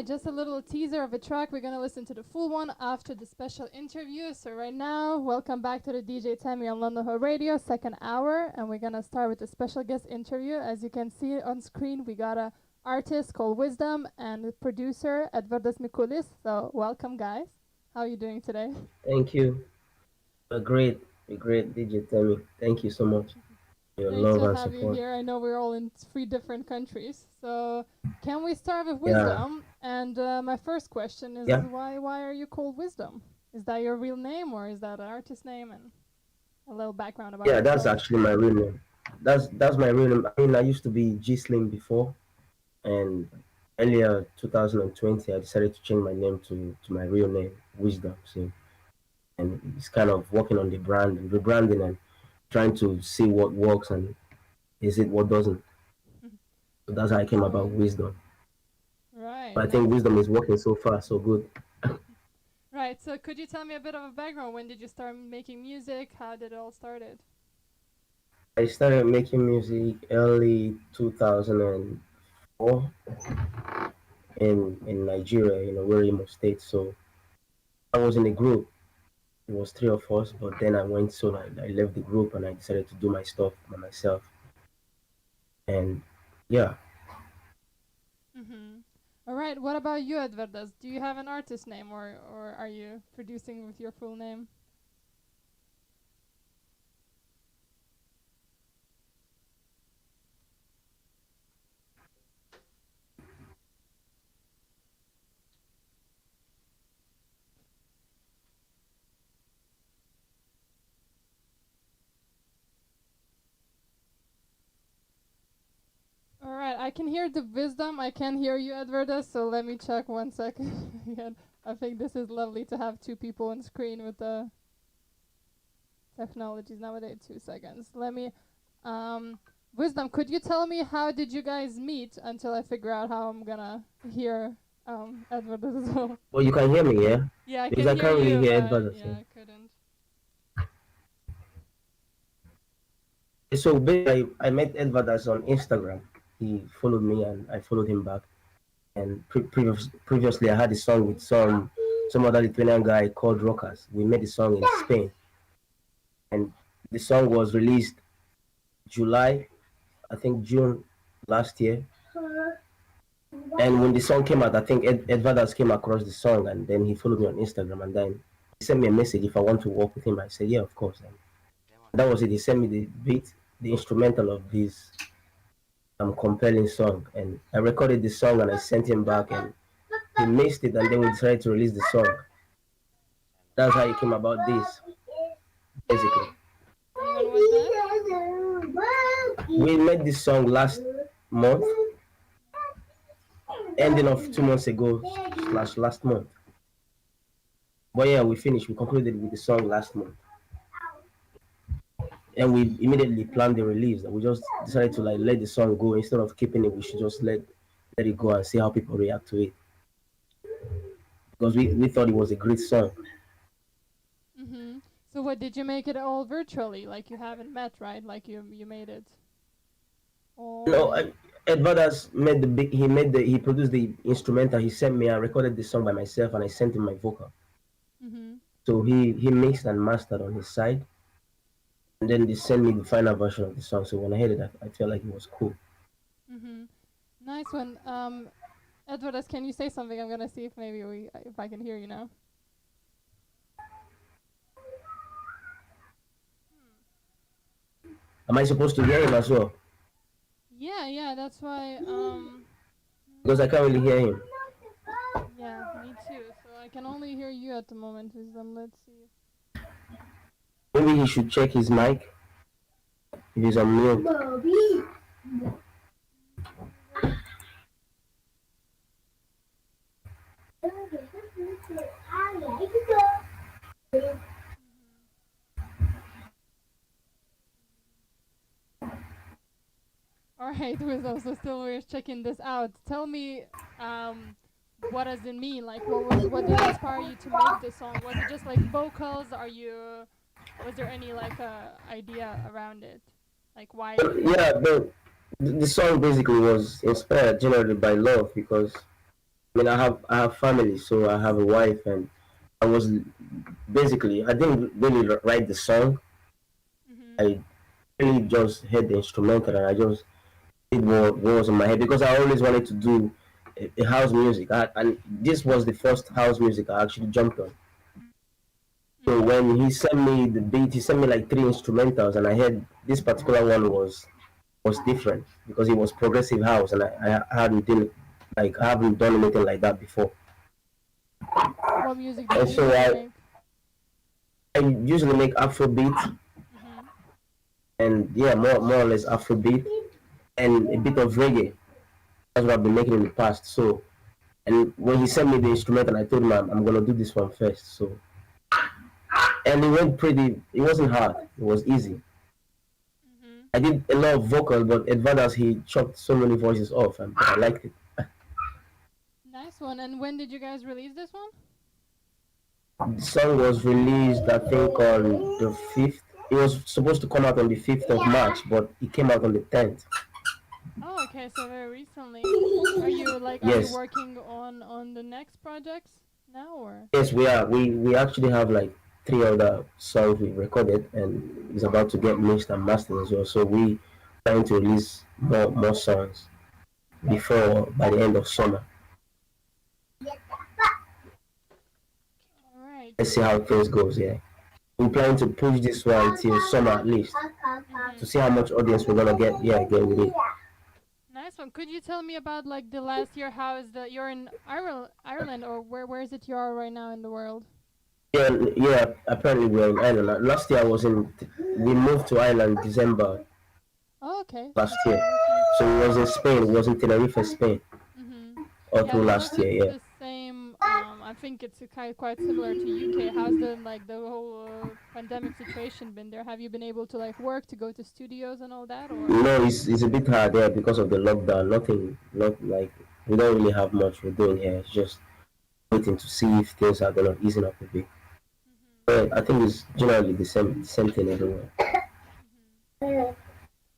right, just a little teaser of a track. We're gonna listen to the full one after the special interview. So right now, welcome back to the DJ Tammy on London Ho Radio, second hour, and we're gonna start with a special guest interview. As you can see on screen, we got a artist called Wisdom and the producer Edvardas Mikulis. So welcome, guys. How are you doing today? Thank you. A great DJ Tammy. Thank you so much for your Great love to and have you support. here. I know we're all in three different countries. So can we start with Yeah, Wisdom? And my first question is yeah, why are you called Wisdom? Is that your real name or is that an artist name? And a little background about yeah. That's yourself. actually my real name. That's my real name. I mean, I used to be G Slim before, and earlier 2020, I decided to change my name to my real name, Wisdom. So, and it's kind of working on the brand and rebranding and trying to see what works and is it what doesn't. So that's how I came about Right. Wisdom. Right. But I think Nice. Wisdom is working so far, so good. Right. So could you tell me a bit of a background? When did you start making music? How did it all started? I started making music early 2004 in Nigeria, where Imo State. So I was in a group. It was three of us, but then I went so I left the group and I decided to do my stuff by myself. And yeah, Mm-hmm. All right. What about you, Edvardas? Do you have an artist name or are you producing with your full name? All right, I can hear the wisdom. I can hear you, Edvarda. So let me check 1 second. Again, I think this is lovely to have two people on screen with the technologies nowadays. 2 seconds. Let me. Um, wisdom. Could you tell me how did you guys meet until I figure out how I'm gonna hear Edvarda as well? well, you can hear me, yeah, Yeah, I because can I hear can't really you, hear but Edward. yeah, I couldn't. So basically, I met Edward on Instagram. He followed me and I followed him back. And previously, I had a song with some other Lithuanian guy called Rockers. We made a song in Spain, and the song was released July, I think June last year. And when the song came out, I think Edvardas came across the song, and then he followed me on Instagram, and then he sent me a message if I want to work with him. I said, yeah, of course. And that was it. He sent me the beat, the instrumental of this compelling song, and I recorded the song and I sent him back, and he mixed it, and then we decided to release the song. That's how it came about this, basically. Mhm. And when was that? We made this song last month, ending of 2 months ago slash last month. But yeah, we finished. We concluded with the song last month, and we immediately planned the release. We just decided to like let the song go instead of keeping it. We should just let it go and see how people react to it because we thought it was a great song. Mhm. So what did you make it all virtually? Like you haven't met, right? Like you made it No, all. Edward has made the big. He produced the instrumental. He sent me. I recorded the song by myself, and I sent him my vocal. Mhm. So he mixed and mastered on his side, and then they sent me the final version of the song. So when I heard it, I felt like it was cool. Mhm. Nice one. Edward, can you say something? I'm gonna see if maybe if I can hear you now. Am I supposed to hear him as well? Yeah, yeah. That's why. Because I can't really hear him. Yeah, me too. So I can only hear you at the moment, Wisdom. Let's see. Maybe he should check his mic if he's on mute. All right, Wisdom. So still we're checking this out. Tell me, um, what does it mean? Like, what did inspire you to make this song? Was it just like vocals? Was there any like idea around it? Like why? Yeah, the song basically was inspired generally by love because I mean, I have family, so I have a wife, and I was basically I didn't really write the song. Mhm. I really just heard the instrumental, and I just did what was in my head because I always wanted to do a house music, and this was the first house music I actually jumped on. So Mhm. when he sent me the beat, he sent me like three instrumentals, and I heard this particular one was different because it was progressive house, and I hadn't done like I haven't done anything like that before. What music do you And so usually I make? I usually make Afrobeat Mhm. and yeah, more or less Afrobeat and a bit of reggae. That's what I've been making in the past. So and when he sent me the instrumental, I told him I'm gonna do this one first. So and it went pretty. It wasn't hard. It was easy. Mhm. I did a lot of vocal, but Edvardas he chopped so many voices off, and I liked it. Nice one. And when did you guys release this one? The song was released, I think, on the 5th. It was supposed to come out on the 5th of March, but it came out on the 10th. Oh, okay, so very recently. Are you Yes, working on the next projects now or? yes, we are. We actually have like three other songs we recorded, and it's about to get mixed and mastered as well. So we trying to release more songs before by the end of summer. All right. Let's see how things goes. Yeah, we plan to push this one till summer at least to Mhm. see how much audience we're gonna get. Yeah, get with it. Nice one. Could you tell me about like the last year? How is the you're in Ireland, or where is it you are right now in the world? Yeah, yeah. Apparently we're in Ireland. Last year I was in. We moved to Ireland December Oh, okay, last so year. very recent. So it was in Spain. It was in Tenerife, Spain, Mhm. all Yeah, through that was last year. Yeah. the same. I think it's quite similar to UK. How's the whole pandemic situation been there? Have you been able to like work to go to studios and all that, or? No, it's a bit hard there because of the lockdown. Nothing, not like we don't really have much we're doing here. It's just waiting to see if things are gonna ease up a bit. Mhm. But I think it's generally the same thing everywhere. Mhm.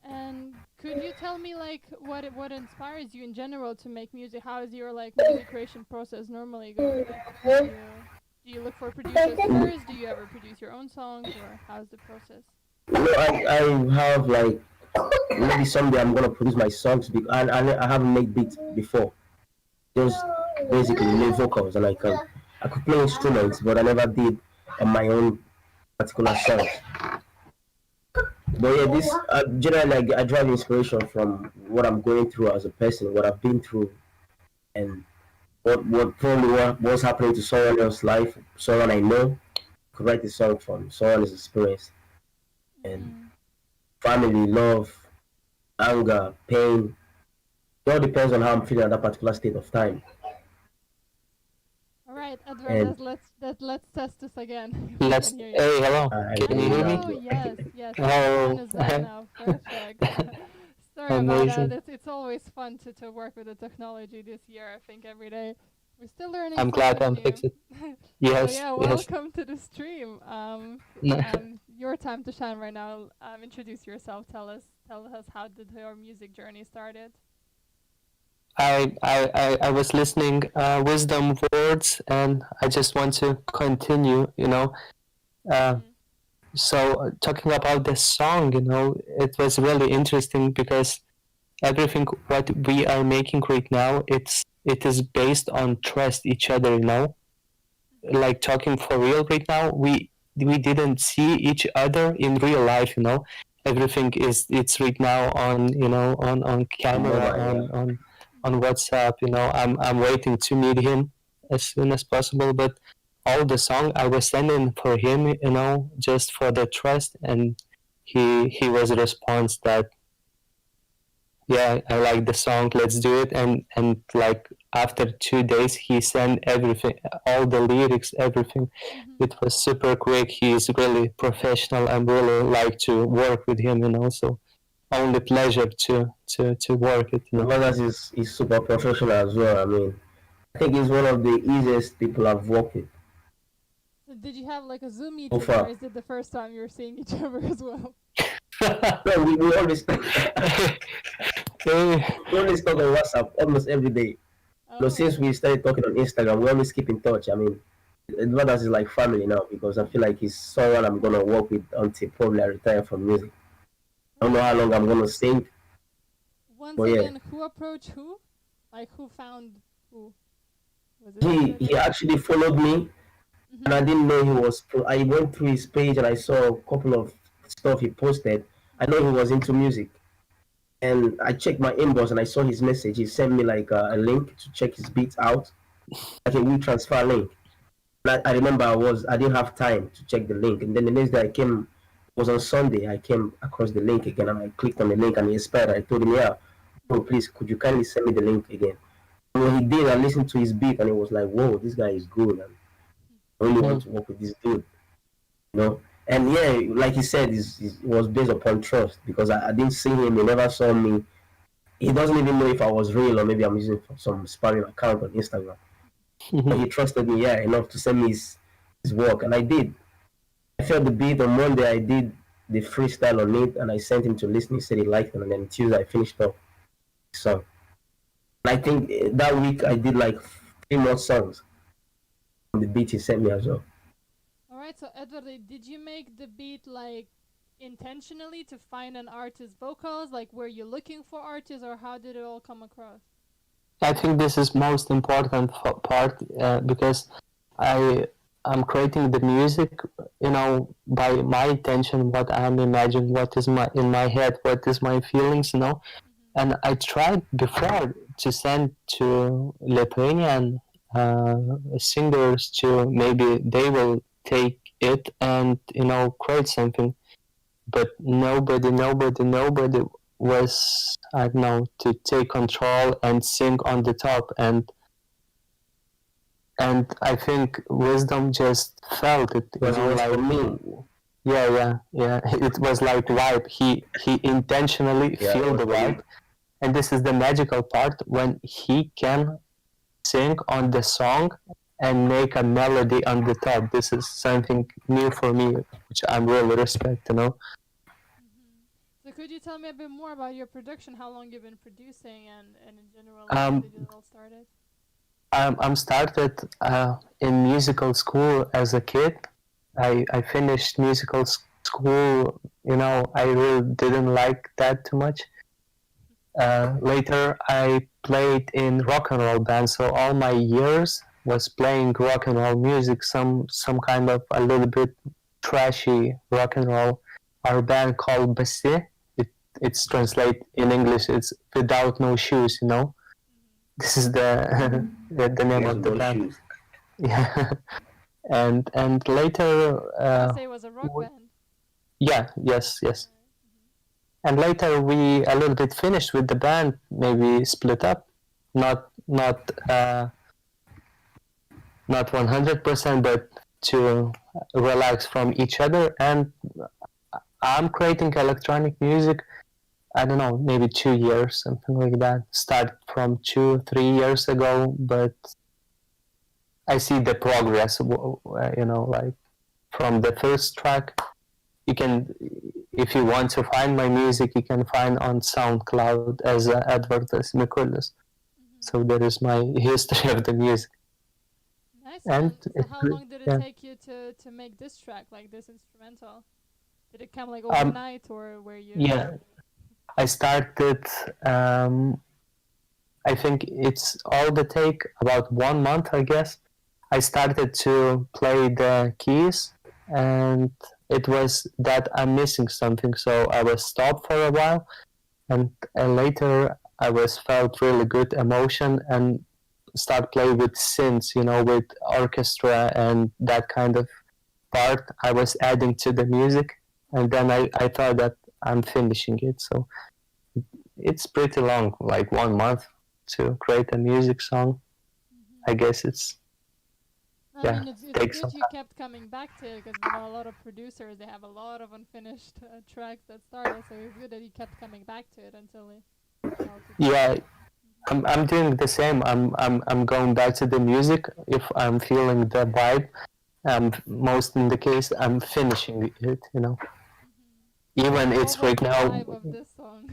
And could you tell me like what inspires you in general to make music? How is your like music creation process normally go? Like, do you look for producers first? Do you ever produce your own songs, or how's the process? No, I have like maybe someday I'm gonna produce my songs because I haven't made beats before. Just basically lay vocals and I could play instruments, but I never did on my own particular songs. But yeah, this generally I drive inspiration from what I'm going through as a person, what I've been through, and what's happening to someone else's life, someone I know. Could write a song from someone's experience and Mhm. family, love, anger, pain. It all depends on how I'm feeling at that particular state of time. All right, Edward, And let's test this again if I Let's. can hear you. Hey, hello. I Can hear you you hear now. me? Hello, yes, yes, your sound Oh, is better now. Perfect. Sorry about that. amazing. It's always fun to work with the technology this year. I think every day we're still learning I'm glad something I'm new. fixed. So Yes, yeah, yes. welcome to the stream. Your time to shine right now. Introduce yourself. Tell us how did your music journey started. I was listening wisdom words, and I just want to continue. Uh, Mhm. talking about the song, it was really interesting because everything what we are making right now, it is based on trust each other. Mhm. Like talking for real right now, we didn't see each other in real life. Everything is it's right now on on camera, Mobile, yeah. on Mhm. WhatsApp. I'm waiting to meet him as soon as possible, but all the song I was sending for him, just for the trust, and he was a response that, yeah, I like the song, let's do it. And like after 2 days he sent everything, all the lyrics, everything. Mhm. It was super quick. He's really professional. I really like to work with him, so only pleasure to work it. Vargas is super professional as well. I mean, I think he's one of the easiest people I've worked with So did you have like a Zoom so meeting, or far. is it the first time you're seeing each other as well? No, we always we Eh, always talk on WhatsApp almost every day. Since Oh, we started talking on Instagram, we always keep in touch. I mean, Brothers is like family now because I feel like he's someone I'm gonna work with until probably I retire from music. I don't know right. how long I'm gonna sing, Once but yeah, again, who approached who? Like who found who? Was it he Edward? actually followed me, and I Mm-hmm. didn't know he was. I went through his page and I saw a couple of stuff he posted. I know he was into music, and I checked my inbox and I saw his message. He sent me like a link to check his beats out, like a WeTransfer link. I remember I didn't have time to check the link, and then the next day I came. It was on Sunday. I came across the link again, and I clicked on the link, and he expired. I told him, "Yeah, bro, please, could you kindly send me the link again?" And when he did, I listened to his beat, and it was like, "Whoa, this guy is good, and I really want Mm. to work with this dude." You know. And yeah, like he said, it was based upon trust because I didn't see him. He never saw me. He doesn't even know if I was real or maybe I'm using some spamming account on Instagram. But he trusted me, yeah, enough to send me his work, and I did. I felt the beat on Monday. I did the freestyle on it, and I sent him to listen. He said he liked it, and then Tuesday I finished up the song. And I think that week I did like 3 more songs on the beat he sent me as well. All right. So Edward, did you make the beat like intentionally to find an artist's vocals? Like, were you looking for artists, or how did it all come across? I think this is most important part because I am creating the music, by my intention, what I'm imagining, what is my in my head, what is my feelings, Mm-hmm. And I tried before to send to Lithuanian singers to maybe they will take it and create something, but nobody was, I don't know, to take control and sing on the top, and I think Wisdom just felt it, Because it was for like, me. yeah. It was like vibe. He intentionally Yeah, it feel was the for me. vibe, and this is the magical part when he can sing on the song and make a melody on the top. This is something new for me, which I'm really respect. Mm-hmm. So could you tell me a bit more about your production? How long you've been producing, and in general, like how Um, did it all started? I'm started in musical school as a kid. I finished musical school. I really didn't like that too much. Later, I played in rock and roll band, so all my years was playing rock and roll music, some kind of a little bit trashy rock and roll. Our band called Basti. It's translate in English. It's without no shoes. Mm-hmm. This is the the name Yes, of with the no band. shoes. Yeah, and later, Did you say it was a rock band? yeah, yes. Right. Mm-hmm. And later we a little bit finished with the band, maybe split up, not not 100%, but to relax from each other. And I'm creating electronic music. I don't know, maybe 2 years, something like that. Start from 2, 3 years ago, but I see the progress. Like from the first track, you can, if you want to find my music, you can find on SoundCloud as Edward Mikulis. Mm-hmm. So there is my history of the music, Nice and one. So how long did it yeah. take you to make this track, like this instrumental? Did it come like Um, overnight, or were you? yeah, I started. Um, I think it's all the take about 1 month, I guess. I started to play the keys, and it was that I'm missing something, so I was stopped for a while, and later I was felt really good emotion and start play with synths, with orchestra and that kind of part I was adding to the music, and then I thought that I'm finishing it. So it's pretty long, like 1 month to create a music song. Mm-hmm. I guess it's, I yeah, mean, it's takes some good you time. kept coming back to it because a lot of producers they have a lot of unfinished tracks that started. So it's good that you kept coming back to it until it felt it was. Yeah, I'm doing the same. I'm going back to the music if I'm feeling the vibe. Most in the case I'm finishing it. Mm-hmm. Even So what it's was right the now. vibe of this song?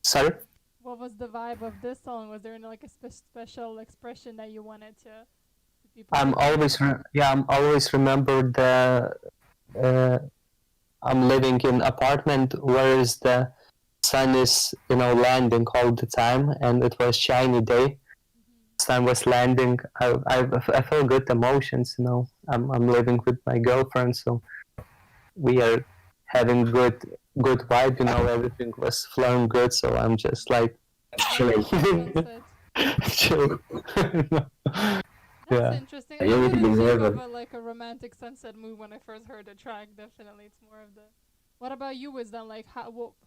Sorry. What was the vibe of this song? Was there any, like a special expression that you wanted to people to get? I'm always remember the uh, I'm living in apartment where is the sun is landing all the time, and it was shiny day. Hmm. Sun was landing. I felt good emotions. I'm living with my girlfriend, so we are having good vibe. Everything was flowing good. So I'm just like Vibing Chilling. to the sunset. chill. That's Yeah. interesting. I Everything wouldn't is think of heaven. a like a romantic sunset mood when I first heard the track. Definitely, it's more of the. What about you, Wisdom? Like,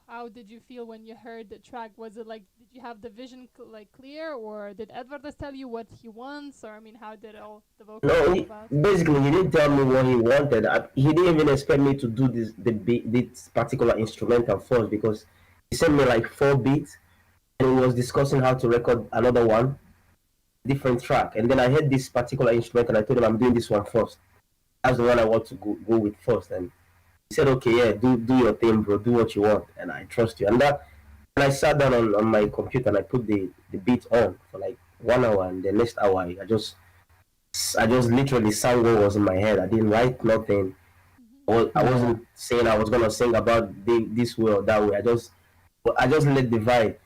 how did you feel when you heard the track? Was it like, did you have the vision like clear, or did Edvardas tell you what he wants, or I mean, how did all the vocals No, come about? basically, he didn't tell me what he wanted. He didn't even expect me to do this particular instrumental first because he sent me like 4 beats and he was discussing how to record another one, different track. And then I heard this particular instrument and I told him I'm doing this one first. That's the one I want to go with first. And he said, okay, yeah, do your thing, bro. Do what you want, and I trust you. And I sat down on my computer and I put the beat on for like 1 hour, and the next hour I just literally sang what was in my head. I didn't write nothing. Hmm. I Yeah. wasn't saying I was gonna sing about this way or that way. I just let the vibe,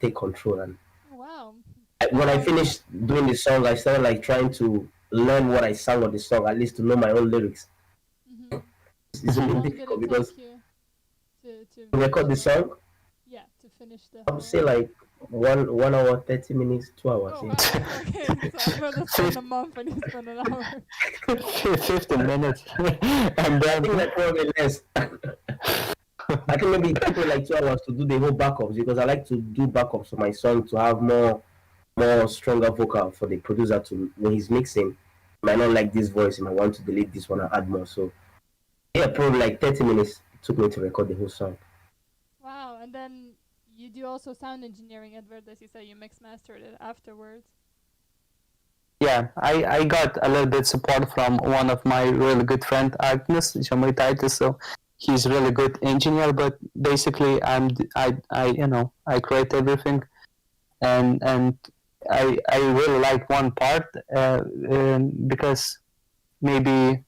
take control. And Oh, wow. when I How? finished doing the song, I started like trying to learn what I sang on the song, at least to know my own lyrics. Hmm. It's a How bit long did difficult it because take you to to finish record the the? song, Yeah, to finish the I would whole. say like 1 hour, 30 minutes, 2 hours. Oh Yeah. wow. Okay. So Edvardas spent a month and you spent an hour. 15 minutes, and I then think like probably less. I think maybe it took me like 2 hours to do the whole backups because I like to do backups for my song to have more stronger vocal for the producer to when he's mixing. He might not like this voice, he might want to delete this one and add more. So yeah, probably like 30 minutes it took me to record the whole song. Wow. And then you do also sound engineering, Edvardas. You said you mix mastered it afterwards. yeah, I got a little bit support from one of my really good friend Agnes Žemaitaitis, so he's really good engineer. But basically, I create everything, and I really like one part because maybe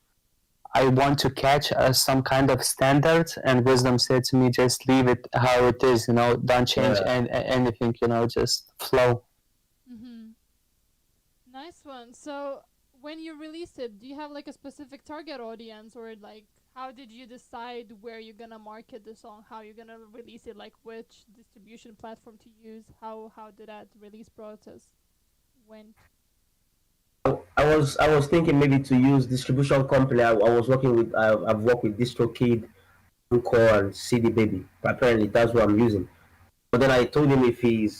I want to catch some kind of standards, and Wisdom said to me, just leave it how it is, don't change Yeah. anything, just flow. Mm-hmm. Nice one. So when you released it, do you have like a specific target audience, or like how did you decide where you're gonna market the song, how you're gonna release it, like which distribution platform to use? How did that release process went? I was thinking maybe to use distribution company. I was working with I've worked with DistroKid, Encore, and CD Baby. Apparently that's what I'm using. But then I told him if he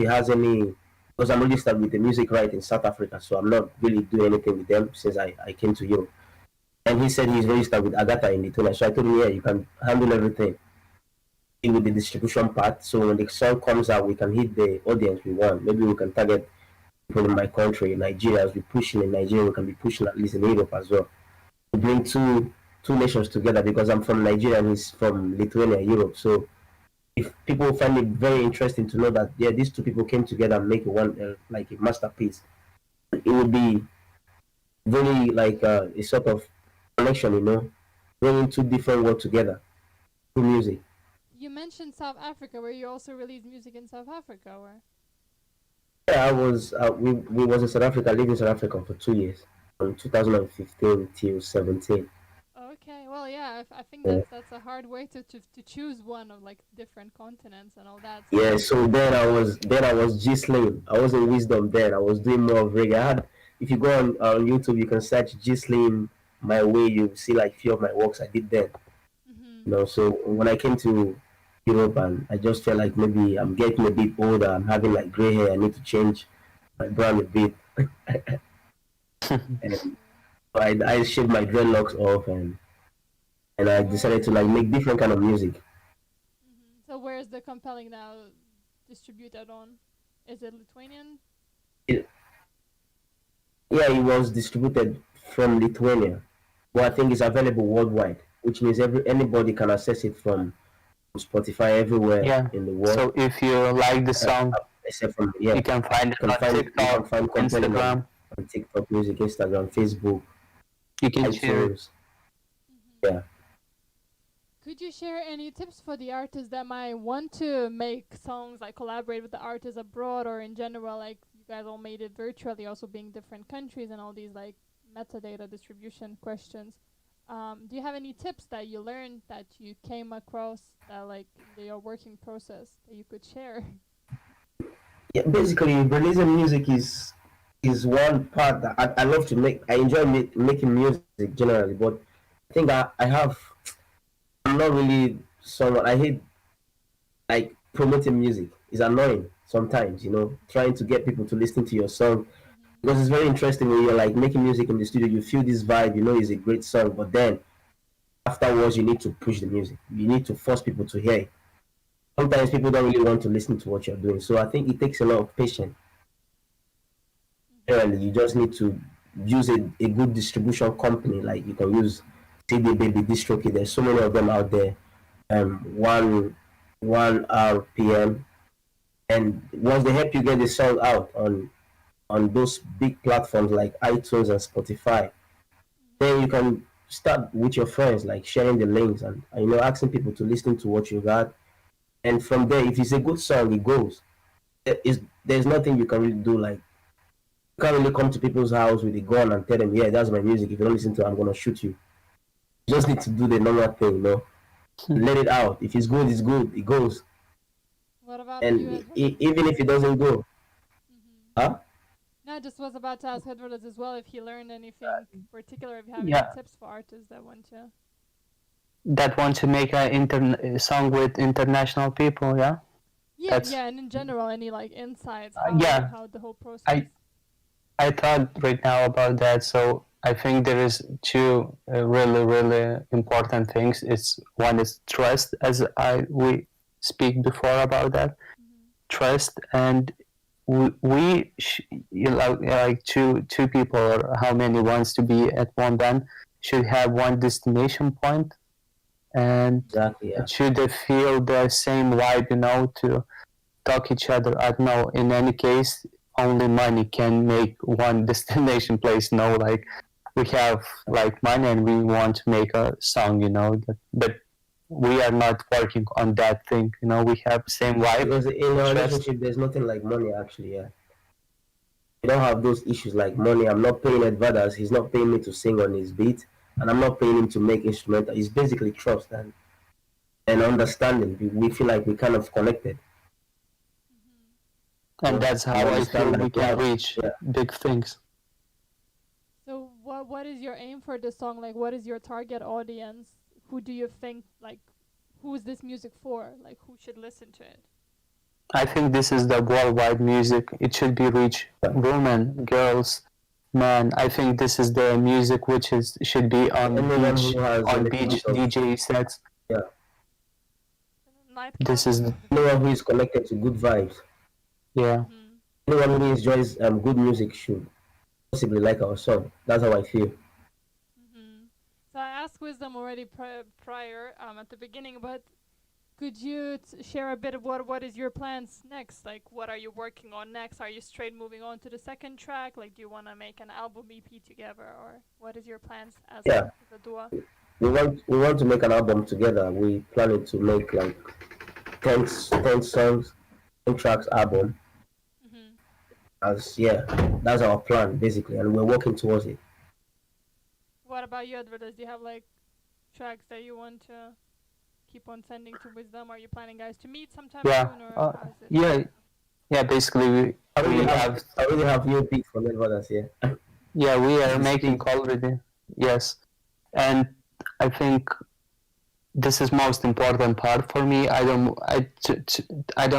has any, because I'm registered with the music right in South Africa, so I'm not really doing anything with them since I came to Europe. And he said he's registered with Agatha in Lithuania. So I told him, yeah, you can handle everything with the distribution part. So when the song comes out, we can hit the audience we want. Maybe we can target people in my country, Nigeria. As we pushing in Nigeria, we can be pushing at least in Europe as well. We bring two nations together because I'm from Nigeria and he's from Lithuania, Europe. So if people find it very interesting to know that yeah, these two people came together and make one like a masterpiece, it would be very like a sort of connection, bringing two different worlds together through music. You mentioned South Africa, where you also released music in South Africa, or? Yeah, we was in South Africa, lived in South Africa for 2 years, from 2015 till 17. Okay, well, yeah, I think Yeah. that's a hard way to choose one of like different continents and all that. Yeah, So, so then I was G Slim. I was in Wisdom then. I was doing more of reggae. If you go on YouTube, you can search G Slim My Way. You see like few of my works I did then. hmm. So when I came to Europe, and I just felt like maybe I'm getting a bit older. I'm having like gray hair. I need to change my brand a bit. And I shaved my dreadlocks off, and I decided to Where like make different kind of music. so where's the compelling now distributed on? Is it Lithuanian? It, yeah, it was distributed from Lithuania, but I think it's available worldwide, which means anybody can access it from Spotify everywhere Yeah. in the world. So if you like the song, Except from you can find it on you can TikTok, find compelling Instagram. on TikTok Music, Instagram, Facebook, You can share it. iTunes. Yeah. Could you share any tips for the artists that might want to make songs, like collaborate with the artists abroad or in general? Like you guys all made it virtually, also being different countries and all these like metadata distribution questions. Do you have any tips that you learned that you came across that like in your working process that you could share? Yeah, basically, releasing music is one part that I love to make. I enjoy making music generally, but I think I'm not really someone. I hate like promoting music. It's annoying sometimes, trying to get people to listen to your song because it's very interesting when you're like making music in the studio. You feel this vibe, it's a great song, but then afterwards you need to push the music. You need to force people to hear it. Sometimes people don't really want to listen to what you're doing, so I think it takes a lot of patience. And you just need to use a good distribution company. Like you can use CD Baby, DistroKid. There's so many of them out there. One RPM, and once they help you get the song out on those big platforms like iTunes and Spotify, then you can start with your friends, like sharing the links and asking people to listen to what you got. And from there, if it's a good song, it goes. There's nothing you can really do. Like you can't really come to people's house with a gun and tell them, yeah, that's my music. If you don't listen to it, I'm gonna shoot you. You just need to do the normal thing. Let it out. If it's good, it's good. It goes. What about you, And Edward? even if it doesn't go, huh? No, I just was about to ask Edward as well if he learned anything particular, if you have any Yeah. tips for artists that want to. That want to make a song with international people, yeah? Yeah, That's- yeah, and in general, any like insights, yeah. how the whole process. I thought right now about that. So I think there is two really, really important things. One is trust, as we speak before about that. Trust, and like two people or how many wants to be at one band should have one destination point, and Exactly. Yeah. should they feel the same vibe, to talk each other. I don't know. In any case, only money can make one destination place. Like we have like money and we want to make a song. But we are not working on that thing. We have same vibe. Because in a trust. relationship, there's nothing like money, actually. Yeah. You don't have those issues like money. I'm not paying Edvardas. He's not paying me to sing on his beat, and I'm not paying him to make instrumental. It's basically trust and understanding. We feel like we kind of connected. And that's how I feel we can reach big things. So what is your aim for this song? Like, what is your target audience? Who do you think, like, who is this music for? Like, who should listen to it? I think this is the worldwide music. It should be reach women, girls, men. I think this is the music which should be on beach DJ sets. Yeah. This is anyone who is connected to good vibes. Yeah. Anyone who enjoys good music should possibly like our song. That's how I feel. So I asked Wisdom already prior at the beginning, but could you share a bit of what is your plans next? Like, what are you working on next? Are you straight moving on to the second track? Like, do you want to make an album EP together, or what is your plans as a duo? We want to make an album together. We planning to make like 10 songs, 10 tracks album. That's our plan basically, and we're working towards it. What about you, Edward? Do you have like tracks that you want to keep on sending to Wisdom? Are you planning, guys, to meet sometime soon, or how is it? Yeah. Basically, I already have new beats from Edward here. Yeah, we are making already. Yes, and I think this is most important part for me. I don't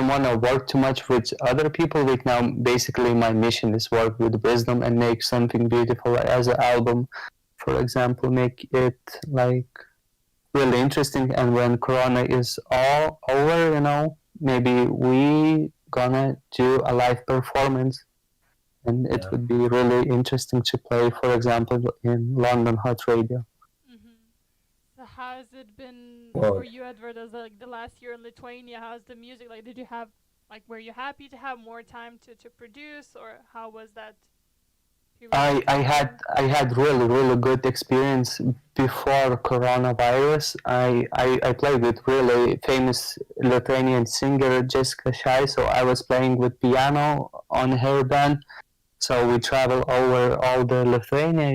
want to work too much with other people right now. Basically, my mission is work with Wisdom and make something beautiful as an album. For example, make it like really interesting. And when Corona is all over, maybe we gonna do a live performance, and it would be really interesting to play, for example, in London Hott Radio. How's it been for Well, you, Edward, as like the last year in Lithuania? How's the music? Like, did you have like were you happy to have more time to produce, or how was that period of I time? had really good experience before coronavirus. I played with really famous Lithuanian singer Jessica Shai, so I was playing with piano on her band. So we travel over all the Lithuania,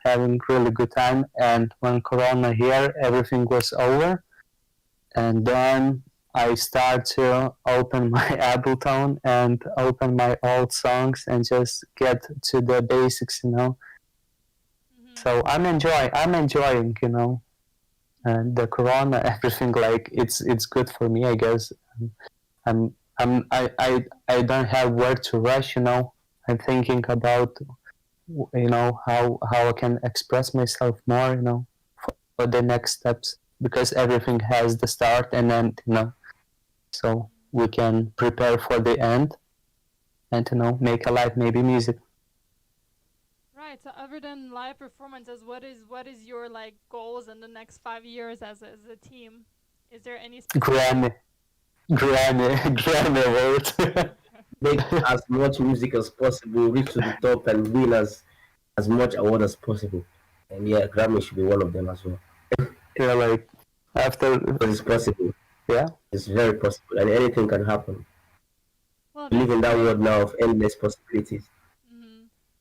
having really good time. And when Corona here, everything was over, and then I start to open my Ableton and open my old songs and just get to the basics. Mhm. So I'm enjoying, and the Corona, everything, like it's good for me, I guess. I don't have where to rush. I'm thinking about how I can express myself more, for the next steps, because everything has the start and end, so we can prepare for the end and make alive maybe music. Right. So other than live performances, what is your like goals in the next 5 years as a team? Is there any specific? Grammy, Grammy, Grammy award. make as much music as possible, reach to the top, and win as much award as possible. And yeah, Grammy should be one of them as well. Yeah, like after, Because it's possible. yeah. It's very possible, and anything can happen. Well, We live that's in that great. world now of endless possibilities.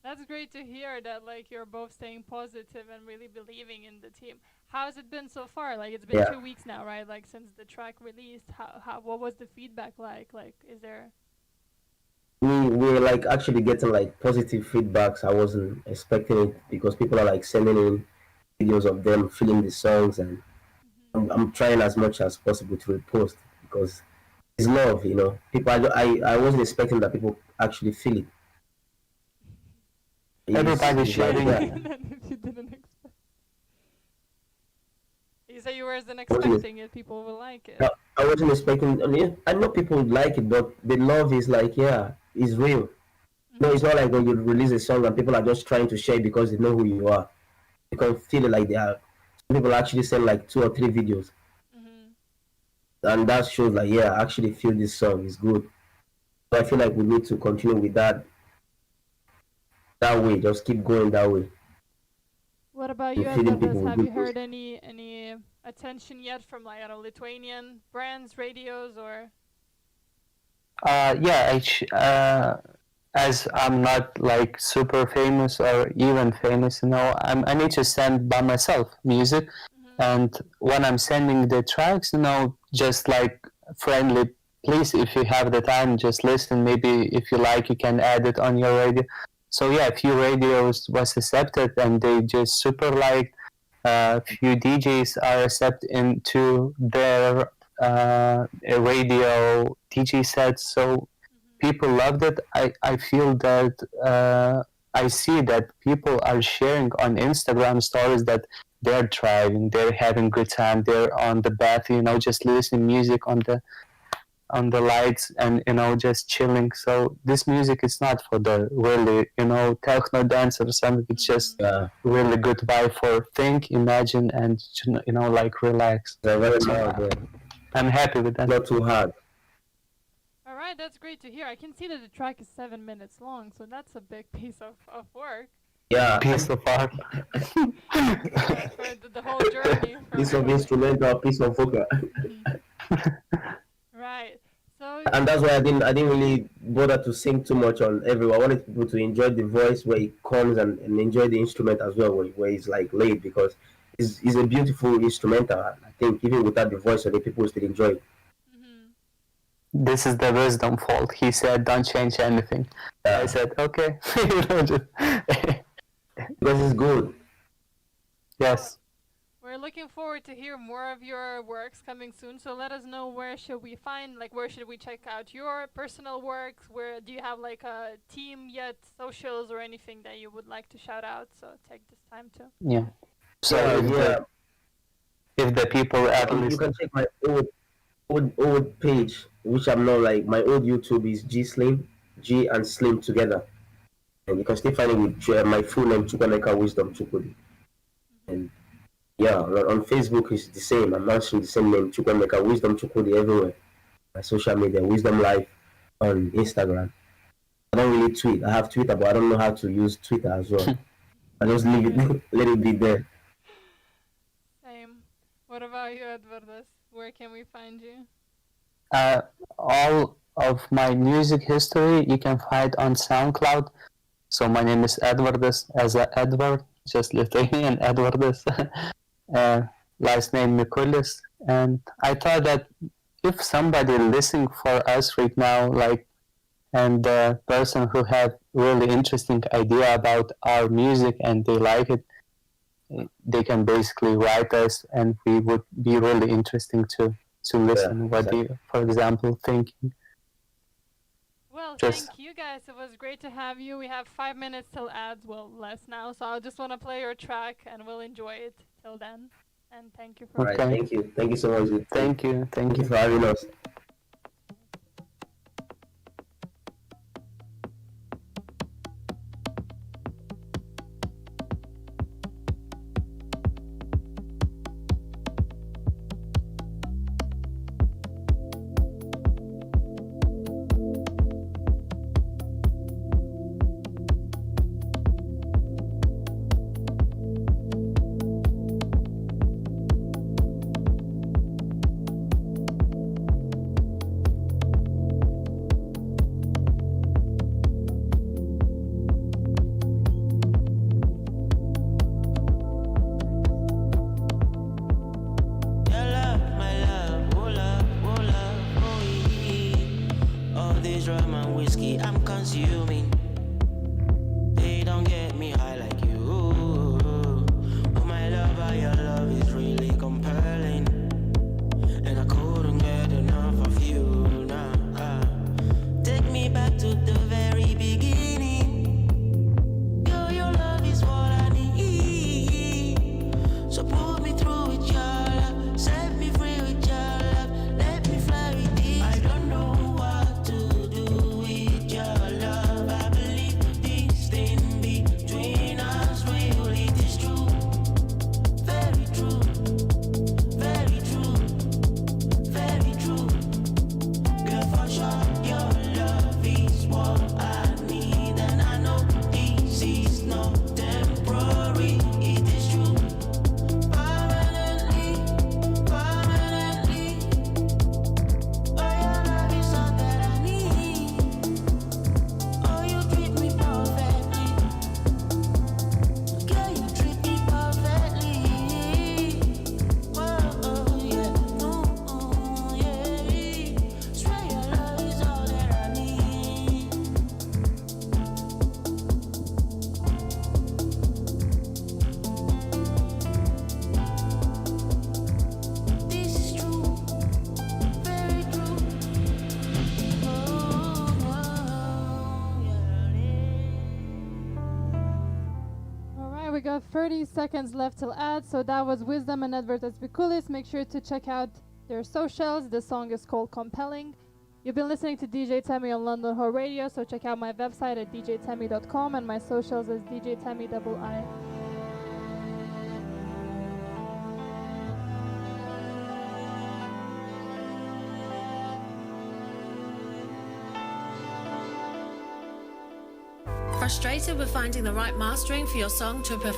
That's great to hear that like you're both staying positive and really believing in the team. How's it been so far? Like it's been Yeah, 2 weeks now, right? Like since the track released. How what was the feedback like? Like is there? we like actually getting like positive feedbacks. I wasn't expecting it because people are like sending in videos of them feeling the songs, and Mhm. I'm trying as much as possible to repost because it's love. People, I wasn't expecting that people actually feel it. Everybody It's like sharing. yeah, Then if you didn't expect, you say you wasn't I wasn't expecting it, people will like it. I, I wasn't expecting. I mean, I know people would like it, but the love is like yeah, it's real. No, it's Mhm. not like when you release a song and people are just trying to share it because they know who you are. You can feel it like they are. Some people actually send like 2 or 3 videos, Mhm. and that shows like yeah, I actually feel this song is good. So I feel like we need to continue with that way. Just keep going that way What about you, and feeding Edvardas? people with Have good you music. heard any attention yet from like I don't know Lithuanian brands, radios, or? Yeah, as I'm not like super famous or even famous, I need to send by myself music, Mhm. and when I'm sending the tracks, just like friendly. Please, if you have the time, just listen. Maybe if you like, you can add it on your radio. So yeah, a few radios was accepted, and they just super liked. Few DJs are accepted into their radio DJ sets. So Mhm. people loved it. I feel that I see that people are sharing on Instagram stories that they're driving, they're having good time, they're on the bath, just listening music on the lights and just chilling. So this music is not for the really techno dance or something. It's just Mhm. Yeah, really good vibe for think, imagine, and like relax. they're very So loud. Yeah. I'm happy with that. Not too hard. All right, that's great to hear. I can see that the track is 7 minutes long, so that's a big piece of work. Yeah, Piece of art. For the whole journey piece from of like. instrumental, piece of vocal. Mhm. Right. So And that's why I didn't really bother to sing too much on everyone. I wanted people to enjoy the voice where it comes and enjoy the instrument as well where it's like laid because it's a beautiful instrumental. I think even without the voice on it, people still enjoy it. mhm. This is the wisdom fault. He said, "Don't change anything." I Yeah, said, "Okay." You know, just because it's good. Well, yes. we're looking forward to hear more of your works coming soon. So let us know where should we find, like, where should we check out your personal works? Where do you have like a team yet, socials or anything that you would like to shout out? So take this time to. Yeah. So Yeah, yeah. if the people at You least, can check my old page, which I'm not like my old YouTube is G Slim, G and Slim together, and you can still find it with my full name Chukwemeka Wisdom Chukudi. Mhm. And Yeah, on Facebook it's the same. I'm answering the same name, Chukwemeka Wisdom Chukwudi everywhere. My social media, Wisdom Life on Instagram. I don't really tweet. I have Twitter, but I don't know how to use Twitter as well. I just leave it, let it be there. Same. What about you, Edvardas? Where can we find you? All of my music history you can find on SoundCloud. So my name is Edvardas, as a Edward, just Lithuanian Edvardas. Last name Mikulis. And I thought that if somebody listening for us right now, like, and the person who have really interesting idea about our music and they like it, they can basically write us, and we would be really interesting to listen. Yeah, What do you, for example, thinking? Well, Just thank you guys. It was great to have you. We have 5 minutes till ads. Well, less now. So I just want to play your track and we'll enjoy it till then. And thank you for All right, Okay. thank you. Thank you so much. thank you. Thank you for having us. We got 30 seconds left till ads. So that was Wisdom and Edvardas Bikulis. Make sure to check out their socials. The song is called Compelling. You've been listening to DJ Temi on London Ho Radio, so check out my website at djtemi.com and my socials is djtemi_I. Frustrated with finding the right mastering for your song to a